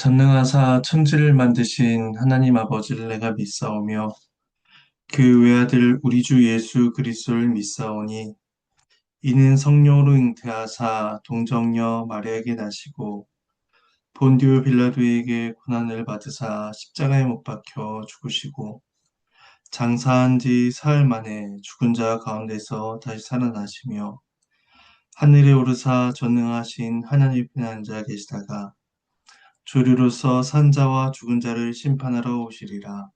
전능하사 천지를 만드신 하나님 아버지를 내가 믿사오며 그 외아들 우리 주 예수 그리스도를 믿사오니 이는 성령으로 잉태하사 동정녀 마리아에게 나시고 본디오 빌라도에게 고난을 받으사 십자가에 못 박혀 죽으시고 장사한 지 사흘 만에 죽은 자 가운데서 다시 살아나시며 하늘에 오르사 전능하신 하나님 편에 앉아 계시다가 조류로서 산자와 죽은 자를 심판하러 오시리라.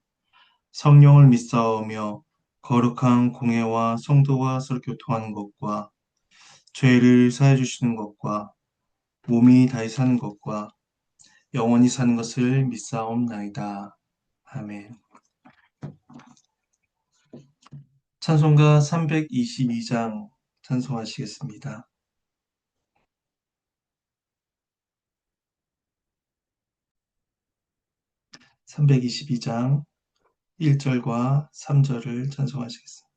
성령을 믿사오며 거룩한 공회와 성도와 서로 교통하는 것과 죄를 사해 주시는 것과 몸이 다시 사는 것과 영원히 사는 것을 믿사옵나이다. 아멘. 찬송가 322장 찬송하시겠습니다. 322장 1절과 3절을 찬송하시겠습니다.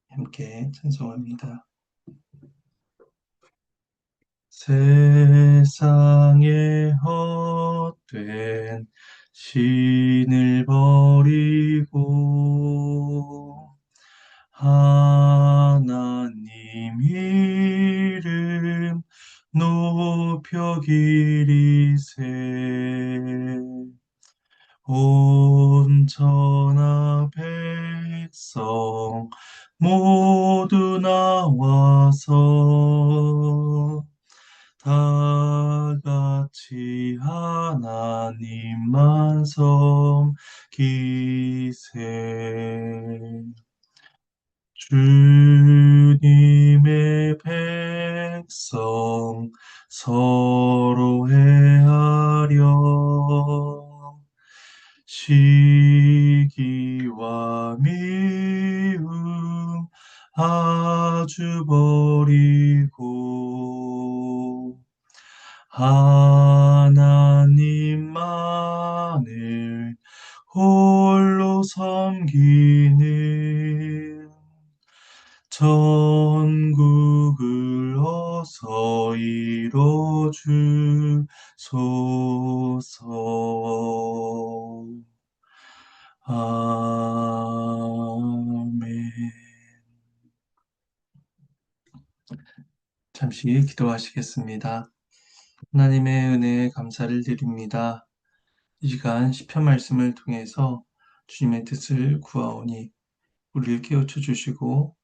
함께 찬송합니다. 세상의 헛된 신을 버리고 하나님 이름 높여 기리세 온 천하 백성 모두 나와서 다 같이 하나님만 섬기세. 주님의 백성 서로 해하려 시기와 미움 아주 버리고 하나님만을 홀로 섬기는 천국을 어서 이뤄 주소서. 아멘. 잠시 기도하시겠습니다. 하나님의 은혜에 감사를 드립니다. 이 시간 시편 말씀을 통해서 주님의 뜻을 구하오니 우리를 깨우쳐 주시고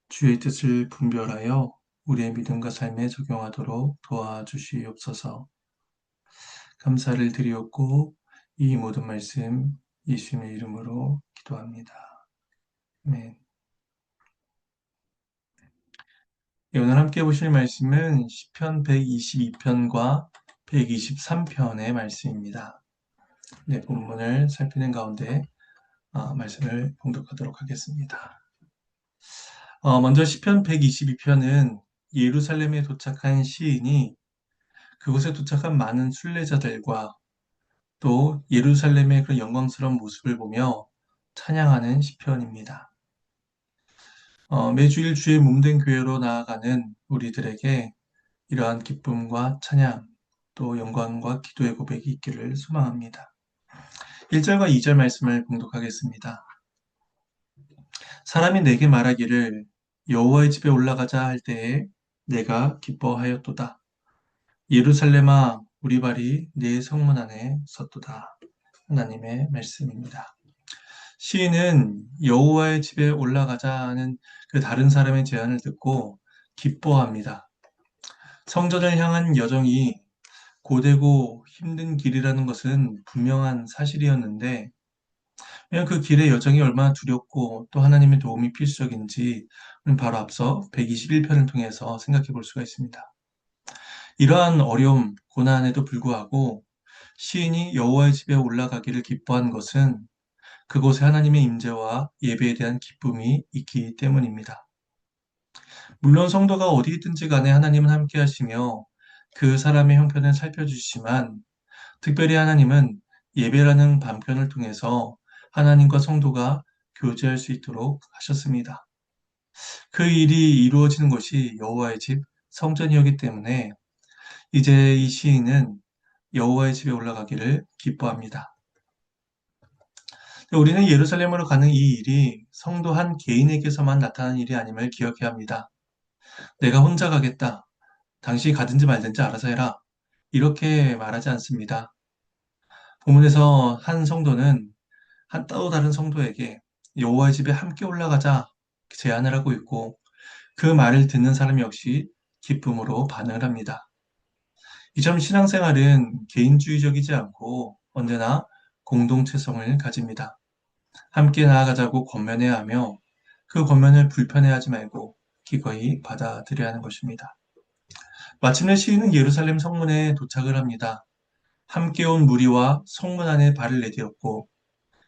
주의 뜻을 분별하여 우리의 믿음과 삶에 적용하도록 도와주시옵소서. 감사를 드리옵고 이 모든 말씀 예수님의 이름으로 기도합니다. 아멘. 오늘 함께 보실 말씀은 시편 122편과 123편의 말씀입니다. 네, 본문을 살피는 가운데 말씀을 봉독하도록 하겠습니다. 먼저 시편 122편은 예루살렘에 도착한 시인이 그곳에 도착한 많은 순례자들과 또 예루살렘의 그런 영광스러운 모습을 보며 찬양하는 시편입니다. 매주일 주의 몸된 교회로 나아가는 우리들에게 이러한 기쁨과 찬양, 또 영광과 기도의 고백이 있기를 소망합니다. 1절과 2절 말씀을 봉독하겠습니다. 사람이 내게 말하기를 여호와의 집에 올라가자 할 때에 내가 기뻐하였도다. 예루살렘아 우리 발이 네 성문 안에 섰도다. 하나님의 말씀입니다. 시인은 여호와의 집에 올라가자는 그 다른 사람의 제안을 듣고 기뻐합니다. 성전을 향한 여정이 고되고 힘든 길이라는 것은 분명한 사실이었는데 그 길의 여정이 얼마나 두렵고 또 하나님의 도움이 필수적인지 바로 앞서 121편을 통해서 생각해 볼 수가 있습니다. 이러한 어려움, 고난에도 불구하고 시인이 여호와의 집에 올라가기를 기뻐한 것은 그곳에 하나님의 임재와 예배에 대한 기쁨이 있기 때문입니다. 물론 성도가 어디 있든지 간에 하나님은 함께 하시며 그 사람의 형편을 살펴주시지만 특별히 하나님은 예배라는 반편을 통해서 하나님과 성도가 교제할 수 있도록 하셨습니다. 그 일이 이루어지는 곳이 여호와의 집 성전이었기 때문에 이제 이 시인은 여호와의 집에 올라가기를 기뻐합니다. 우리는 예루살렘으로 가는 이 일이 성도 한 개인에게서만 나타나는 일이 아님을 기억해야 합니다. 내가 혼자 가겠다. 당신이 가든지 말든지 알아서 해라. 이렇게 말하지 않습니다. 본문에서 한 성도는 한 또 다른 성도에게 여호와의 집에 함께 올라가자 제안을 하고 있고 그 말을 듣는 사람 역시 기쁨으로 반응을 합니다. 이처럼 신앙생활은 개인주의적이지 않고 언제나 공동체성을 가집니다. 함께 나아가자고 권면해야 하며 그 권면을 불편해하지 말고 기꺼이 받아들여야 하는 것입니다. 마침내 시인은 예루살렘 성문에 도착을 합니다. 함께 온 무리와 성문 안에 발을 내디뎠고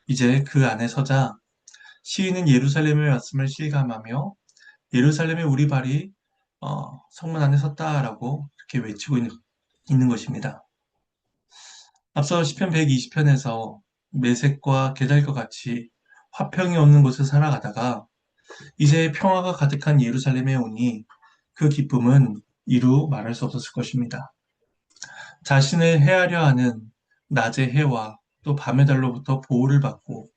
이제 그 안에 서자 시인은 예루살렘에 왔음을 실감하며 예루살렘에 우리 발이 성문 안에 섰다라고 이렇게 외치고 있는 것입니다. 앞서 시편 120편에서 메색과 게달과 같이 화평이 없는 곳을 살아가다가 이제 평화가 가득한 예루살렘에 오니 그 기쁨은 이루 말할 수 없었을 것입니다. 자신을 해하려 하는 낮의 해와 또 밤의 달로부터 보호를 받고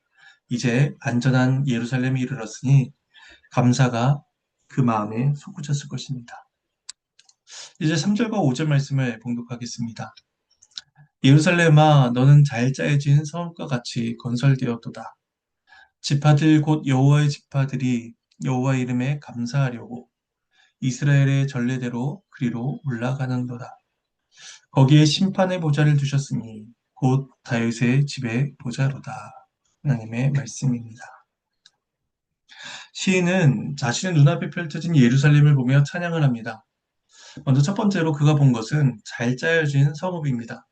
이제 안전한 예루살렘에 이르렀으니 감사가 그 마음에 솟구쳤을 것입니다. 이제 3절과 5절 말씀을 봉독하겠습니다. 예루살렘아 너는 잘 짜여진 성읍과 같이 건설되었도다. 지파들 곧 여호와의 지파들이 여호와 이름에 감사하려고 이스라엘의 전례대로 그리로 올라가는도다. 거기에 심판의 보좌를 두셨으니 곧 다윗의 집의 보좌로다. 하나님의 말씀입니다. 시인은 자신의 눈앞에 펼쳐진 예루살렘을 보며 찬양을 합니다. 먼저 첫 번째로 그가 본 것은 잘 짜여진 성읍입니다.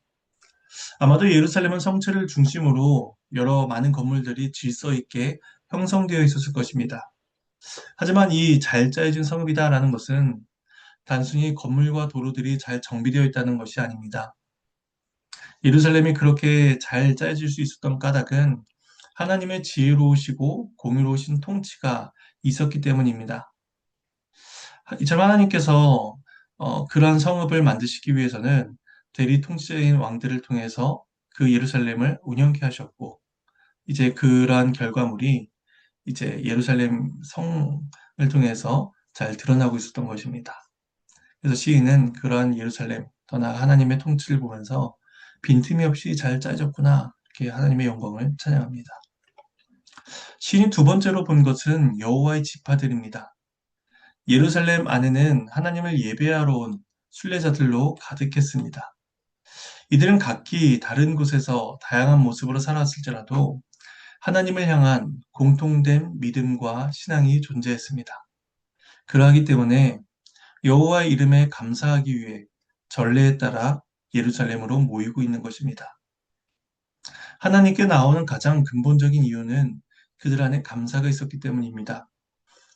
아마도 예루살렘은 성체를 중심으로 여러 많은 건물들이 질서 있게 형성되어 있었을 것입니다. 하지만 이 잘 짜여진 성읍이다라는 것은 단순히 건물과 도로들이 잘 정비되어 있다는 것이 아닙니다. 예루살렘이 그렇게 잘 짜여질 수 있었던 까닭은 하나님의 지혜로우시고 공의로우신 통치가 있었기 때문입니다. 이처럼 하나님께서 그러한 성읍을 만드시기 위해서는 대리 통치자인 왕들을 통해서 그 예루살렘을 운영케 하셨고 이제 그러한 결과물이 이제 예루살렘 성을 통해서 잘 드러나고 있었던 것입니다. 그래서 시인은 그러한 예루살렘, 더 나아가 하나님의 통치를 보면서 빈틈이 없이 잘 짜여졌구나 이렇게 하나님의 영광을 찬양합니다. 시인이 두 번째로 본 것은 여호와의 지파들입니다. 예루살렘 안에는 하나님을 예배하러 온 순례자들로 가득했습니다. 이들은 각기 다른 곳에서 다양한 모습으로 살아왔을지라도 하나님을 향한 공통된 믿음과 신앙이 존재했습니다. 그러하기 때문에 여호와의 이름에 감사하기 위해 전례에 따라 예루살렘으로 모이고 있는 것입니다. 하나님께 나오는 가장 근본적인 이유는 그들 안에 감사가 있었기 때문입니다.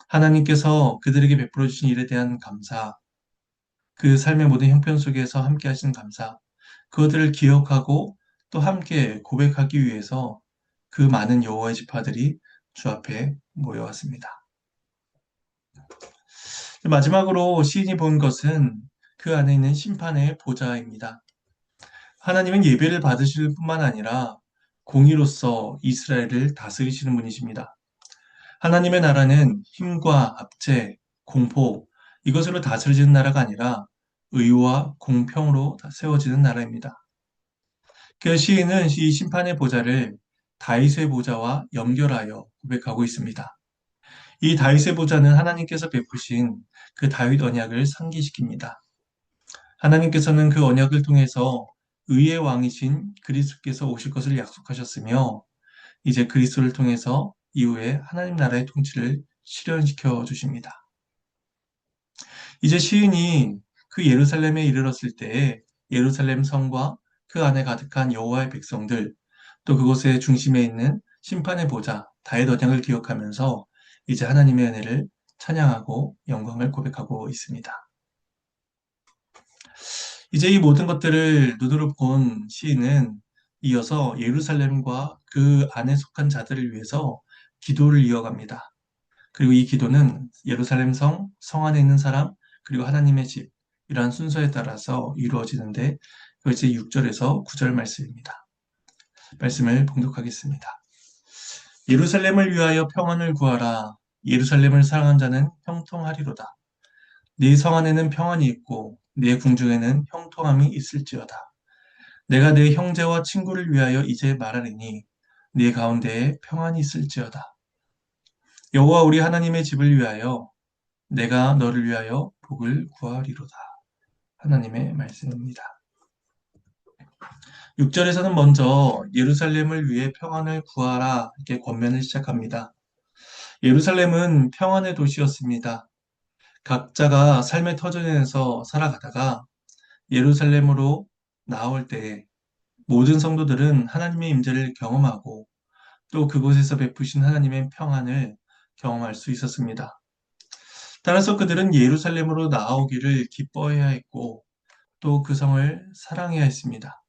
하나님께서 그들에게 베풀어 주신 일에 대한 감사, 그 삶의 모든 형편 속에서 함께 하신 감사, 그것들을 기억하고 또 함께 고백하기 위해서 그 많은 여호와의 지파들이 주 앞에 모여왔습니다. 마지막으로 시인이 본 것은 그 안에 있는 심판의 보좌입니다. 하나님은 예배를 받으실 뿐만 아니라 공의로서 이스라엘을 다스리시는 분이십니다. 하나님의 나라는 힘과 압제, 공포, 이것으로 다스려지는 나라가 아니라 의와 공평으로 세워지는 나라입니다. 그 시인은 이 심판의 보좌를 다윗의 보좌와 연결하여 고백하고 있습니다. 이 다윗의 보좌는 하나님께서 베푸신 그 다윗 언약을 상기시킵니다. 하나님께서는 그 언약을 통해서 의의 왕이신 그리스도께서 오실 것을 약속하셨으며 이제 그리스도를 통해서 이후에 하나님 나라의 통치를 실현시켜 주십니다. 이제 시인이 그 예루살렘에 이르렀을 때에 예루살렘 성과 그 안에 가득한 여호와의 백성들 또 그곳의 중심에 있는 심판의 보좌 다윗 언약을 기억하면서 이제 하나님의 은혜를 찬양하고 영광을 고백하고 있습니다. 이제 이 모든 것들을 눈으로 본 시인은 이어서 예루살렘과 그 안에 속한 자들을 위해서 기도를 이어갑니다. 그리고 이 기도는 예루살렘 성 안에 있는 사람, 그리고 하나님의 집, 이러한 순서에 따라서 이루어지는데 그것이 6절에서 9절 말씀입니다. 말씀을 봉독하겠습니다. 예루살렘을 위하여 평안을 구하라. 예루살렘을 사랑한 자는 형통하리로다. 네 성 안에는 평안이 있고 네 궁중에는 형통함이 있을지어다. 내가 내 형제와 친구를 위하여 이제 말하리니 네 가운데에 평안이 있을지어다. 여호와 우리 하나님의 집을 위하여 내가 너를 위하여 복을 구하리로다. 하나님의 말씀입니다. 6절에서는 먼저 예루살렘을 위해 평안을 구하라 이렇게 권면을 시작합니다. 예루살렘은 평안의 도시였습니다. 각자가 삶의 터전에서 살아가다가 예루살렘으로 나올 때에 모든 성도들은 하나님의 임재를 경험하고 또 그곳에서 베푸신 하나님의 평안을 경험할 수 있었습니다. 따라서 그들은 예루살렘으로 나오기를 기뻐해야 했고 또 그 성을 사랑해야 했습니다.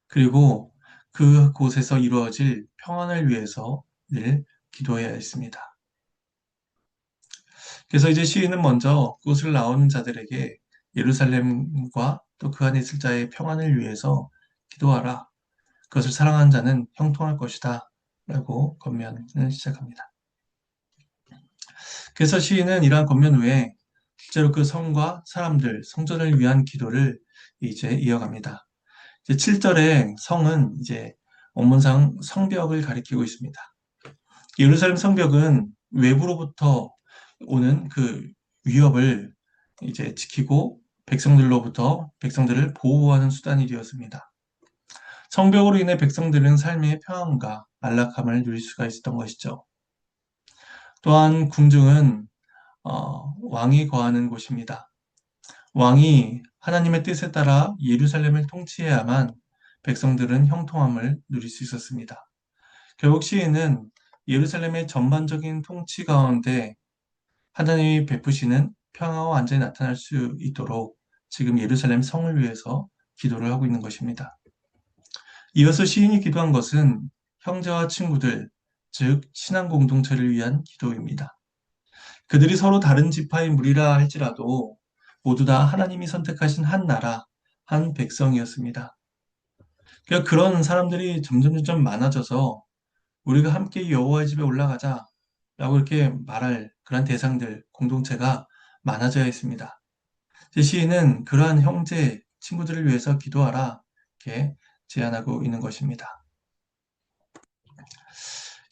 그리고 그곳에서 이루어질 평안을 위해서 늘 기도해야 했습니다. 그래서 이제 시인은 먼저 그곳을 나오는 자들에게 예루살렘과 또 그 안에 있을 자의 평안을 위해서 기도하라. 그것을 사랑하는 자는 형통할 것이다. 라고 권면을 시작합니다. 그래서 시인은 이러한 권면 후에 실제로 그 성과 사람들, 성전을 위한 기도를 이제 이어갑니다. 이제 7절에 성은 이제 원문상 성벽을 가리키고 있습니다. 예루살렘 성벽은 외부로부터 오는 그 위협을 이제 지키고 백성들로부터 백성들을 보호하는 수단이 되었습니다. 성벽으로 인해 백성들은 삶의 평안과 안락함을 누릴 수가 있었던 것이죠. 또한 궁중은 왕이 거하는 곳입니다. 왕이 하나님의 뜻에 따라 예루살렘을 통치해야만 백성들은 형통함을 누릴 수 있었습니다. 결국 시인은 예루살렘의 전반적인 통치 가운데 하나님이 베푸시는 평화와 안전이 나타날 수 있도록 지금 예루살렘 성을 위해서 기도를 하고 있는 것입니다. 이어서 시인이 기도한 것은 형제와 친구들, 즉 신앙 공동체를 위한 기도입니다. 그들이 서로 다른 지파의 무리라 할지라도 모두 다 하나님이 선택하신 한 나라, 한 백성이었습니다. 그러니까 그런 사람들이 점점 많아져서 우리가 함께 여호와의 집에 올라가자 라고 이렇게 말할 그런 대상들, 공동체가 많아져야 했습니다. 제 시인은 그러한 형제, 친구들을 위해서 기도하라 이렇게 제안하고 있는 것입니다.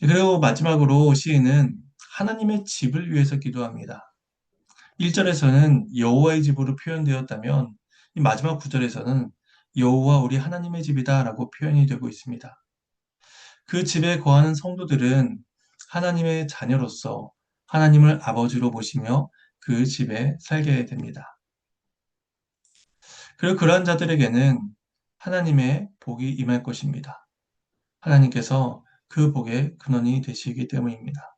그리고 마지막으로 시인은 하나님의 집을 위해서 기도합니다. 1절에서는 여호와의 집으로 표현되었다면 이 마지막 9절에서는 여호와 우리 하나님의 집이다 라고 표현이 되고 있습니다. 그 집에 거하는 성도들은 하나님의 자녀로서 하나님을 아버지로 보시며 그 집에 살게 됩니다. 그리고 그러한 자들에게는 하나님의 복이 임할 것입니다. 하나님께서 그 복의 근원이 되시기 때문입니다.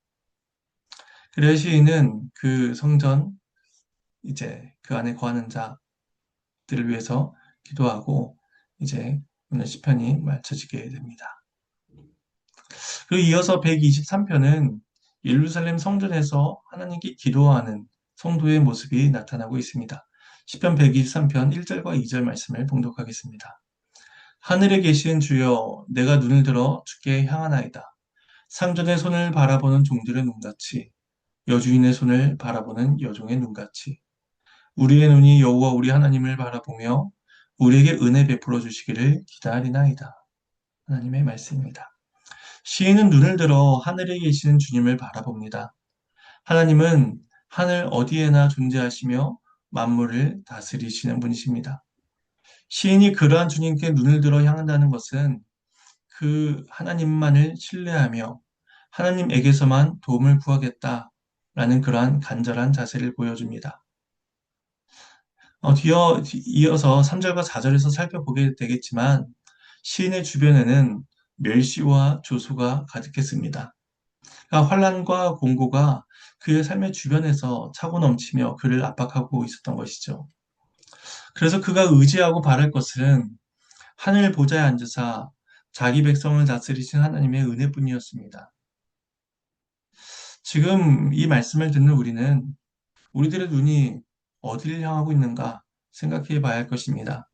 그래서 시인은 그 성전, 이제 그 안에 거하는 자들을 위해서 기도하고 이제 오늘 시편이 맞춰지게 됩니다. 그리고 이어서 123편은 예루살렘 성전에서 하나님께 기도하는 성도의 모습이 나타나고 있습니다. 시편 123편 1절과 2절 말씀을 봉독하겠습니다. 하늘에 계신 주여 내가 눈을 들어 주께 향하나이다. 상전의 손을 바라보는 종들의 눈같이 여주인의 손을 바라보는 여종의 눈같이 우리의 눈이 여호와 우리 하나님을 바라보며 우리에게 은혜 베풀어 주시기를 기다리나이다. 하나님의 말씀입니다. 시인은 눈을 들어 하늘에 계시는 주님을 바라봅니다. 하나님은 하늘 어디에나 존재하시며 만물을 다스리시는 분이십니다. 시인이 그러한 주님께 눈을 들어 향한다는 것은 그 하나님만을 신뢰하며 하나님에게서만 도움을 구하겠다라는 그러한 간절한 자세를 보여줍니다. 이어서 3절과 4절에서 살펴보게 되겠지만 시인의 주변에는 멸시와 조소가 가득했습니다. 그러니까 환난과 공고가 그의 삶의 주변에서 차고 넘치며 그를 압박하고 있었던 것이죠. 그래서 그가 의지하고 바랄 것은 하늘 보좌에 앉으사 자기 백성을 다스리신 하나님의 은혜뿐이었습니다. 지금 이 말씀을 듣는 우리는 우리들의 눈이 어디를 향하고 있는가? 생각해 봐야 할 것입니다.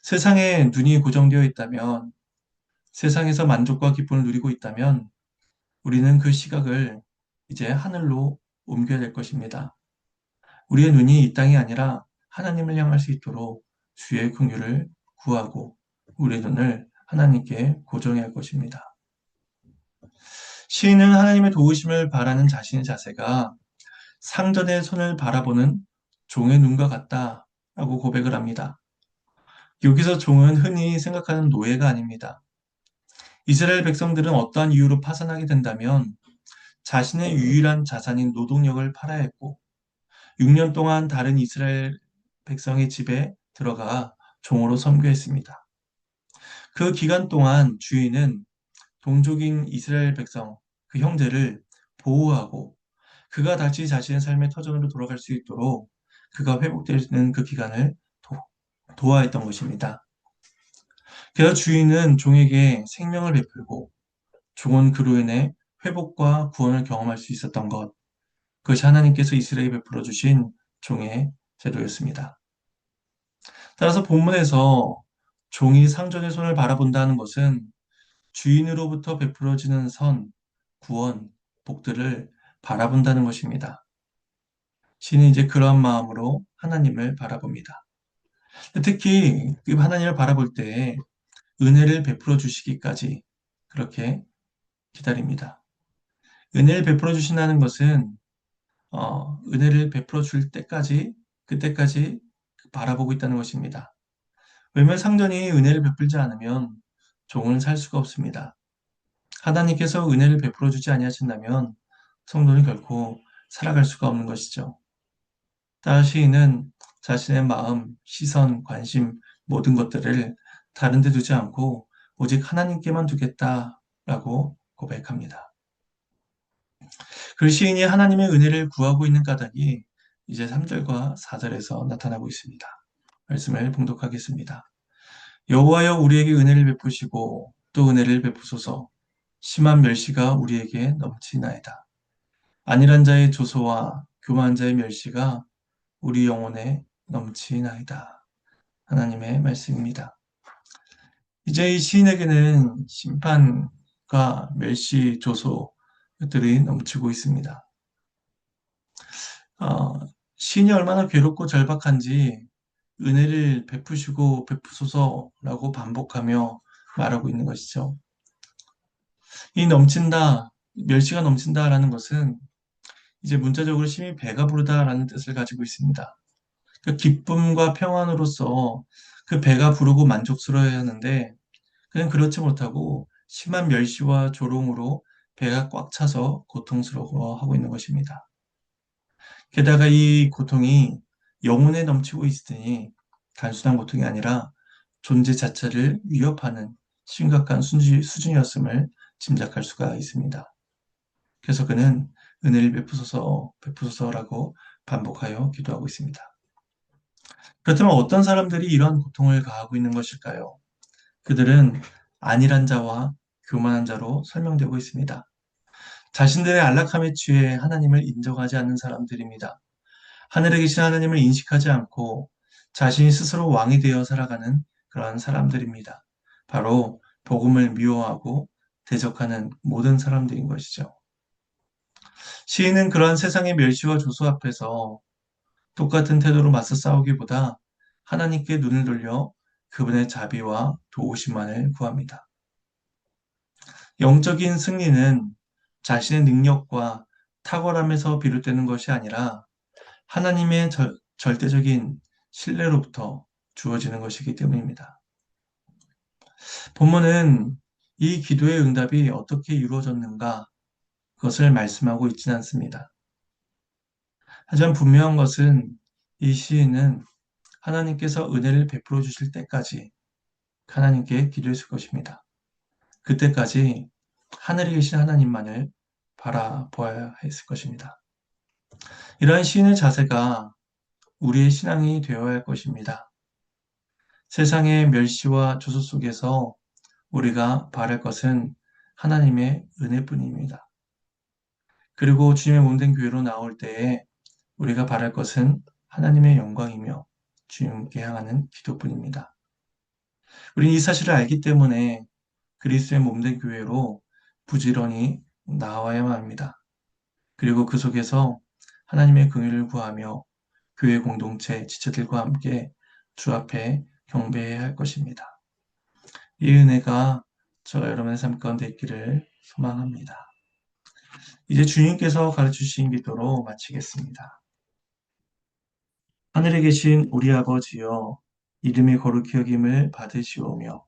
세상에 눈이 고정되어 있다면, 세상에서 만족과 기쁨을 누리고 있다면, 우리는 그 시각을 이제 하늘로 옮겨야 될 것입니다. 우리의 눈이 이 땅이 아니라 하나님을 향할 수 있도록 주의 긍휼을 구하고 우리의 눈을 하나님께 고정해야 할 것입니다. 시인은 하나님의 도우심을 바라는 자신의 자세가 상전의 손을 바라보는 종의 눈과 같다라고 고백을 합니다. 여기서 종은 흔히 생각하는 노예가 아닙니다. 이스라엘 백성들은 어떠한 이유로 파산하게 된다면 자신의 유일한 자산인 노동력을 팔아야 했고 6년 동안 다른 이스라엘 백성의 집에 들어가 종으로 섬겨했습니다. 그 기간 동안 주인은 동족인 이스라엘 백성, 그 형제를 보호하고 그가 다시 자신의 삶의 터전으로 돌아갈 수 있도록 그가 회복되는 그 기간을 도와했던 것입니다. 그래서 주인은 종에게 생명을 베풀고 종은 그로 인해 회복과 구원을 경험할 수 있었던 것, 그것이 하나님께서 이스라엘에 베풀어 주신 종의 제도였습니다. 따라서 본문에서 종이 상전의 손을 바라본다는 것은 주인으로부터 베풀어지는 선, 구원, 복들을 바라본다는 것입니다. 신은 이제 그런 마음으로 하나님을 바라봅니다. 특히 그 하나님을 바라볼 때 은혜를 베풀어 주시기까지 그렇게 기다립니다. 은혜를 베풀어 주신다는 것은 은혜를 베풀어 줄 때까지 그때까지 바라보고 있다는 것입니다. 왜냐하면 상전이 은혜를 베풀지 않으면 종은 살 수가 없습니다. 하나님께서 은혜를 베풀어 주지 아니하신다면 성도는 결코 살아갈 수가 없는 것이죠. 따라 시인은 자신의 마음, 시선, 관심 모든 것들을 다른 데 두지 않고 오직 하나님께만 두겠다라고 고백합니다. 그 시인이 하나님의 은혜를 구하고 있는 까닭이 이제 3절과 4절에서 나타나고 있습니다. 말씀을 봉독하겠습니다. 여호와여 우리에게 은혜를 베푸시고 또 은혜를 베푸소서. 심한 멸시가 우리에게 넘치나이다. 안일한 자의 조소와 교만한 자의 멸시가 우리 영혼에 넘치나이다. 하나님의 말씀입니다. 이제 이 시인에게는 심판과 멸시, 조소들이 넘치고 있습니다. 어, 시인이 얼마나 괴롭고 절박한지 은혜를 베푸시고 베푸소서라고 반복하며 말하고 있는 것이죠. 이 넘친다, 멸시가 넘친다라는 것은 이제 문자적으로 심히 배가 부르다라는 뜻을 가지고 있습니다. 그 기쁨과 평안으로서 그 배가 부르고 만족스러워야 하는데 그는 그렇지 못하고 심한 멸시와 조롱으로 배가 꽉 차서 고통스러워하고 있는 것입니다. 게다가 이 고통이 영혼에 넘치고 있으니 단순한 고통이 아니라 존재 자체를 위협하는 심각한 수준이었음을 짐작할 수가 있습니다. 그래서 그는 은혜를 베푸소서, 베푸소서라고 반복하여 기도하고 있습니다. 그렇다면 어떤 사람들이 이런 고통을 가하고 있는 것일까요? 그들은 안일한 자와 교만한 자로 설명되고 있습니다. 자신들의 안락함에 취해 하나님을 인정하지 않는 사람들입니다. 하늘에 계신 하나님을 인식하지 않고 자신이 스스로 왕이 되어 살아가는 그러한 사람들입니다. 바로 복음을 미워하고 대적하는 모든 사람들인 것이죠. 시인은 그러한 세상의 멸시와 조소 앞에서 똑같은 태도로 맞서 싸우기보다 하나님께 눈을 돌려 그분의 자비와 도우심만을 구합니다. 영적인 승리는 자신의 능력과 탁월함에서 비롯되는 것이 아니라 하나님의 절대적인 신뢰로부터 주어지는 것이기 때문입니다. 본문은 이 기도의 응답이 어떻게 이루어졌는가 그것을 말씀하고 있지는 않습니다. 하지만 분명한 것은 이 시인은 하나님께서 은혜를 베풀어 주실 때까지 하나님께 기도했을 것입니다. 그때까지 하늘에 계신 하나님만을 바라보아야 했을 것입니다. 이러한 시인의 자세가 우리의 신앙이 되어야 할 것입니다. 세상의 멸시와 조소 속에서 우리가 바랄 것은 하나님의 은혜뿐입니다. 그리고 주님의 몸된 교회로 나올 때에 우리가 바랄 것은 하나님의 영광이며 주님께 향하는 기도뿐입니다. 우리는 이 사실을 알기 때문에 그리스도의 몸된 교회로 부지런히 나아와야만 합니다. 그리고 그 속에서 하나님의 긍휼을 구하며 교회 공동체 지체들과 함께 주 앞에 경배해야 할 것입니다. 이 은혜가 저와 여러분의 삶 가운데 있기를 소망합니다. 이제 주님께서 가르치신 기도로 마치겠습니다. 하늘에 계신 우리 아버지여, 이름이 거룩히 여김을 받으시오며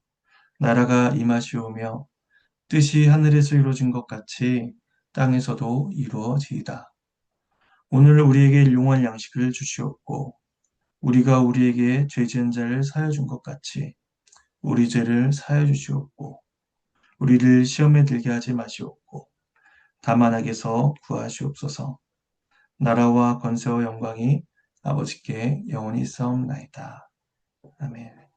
나라가 임하시오며 뜻이 하늘에서 이루어진 것 같이 땅에서도 이루어지이다. 오늘 우리에게 일용할 양식을 주시옵고 우리가 우리에게 죄 지은 자를 사하여 준 것 같이 우리 죄를 사하여 주시옵고 우리를 시험에 들게 하지 마시옵고 다만 악에서 구하시옵소서. 나라와 권세와 영광이 아버지께 영원히 있사옵나이다. 아멘.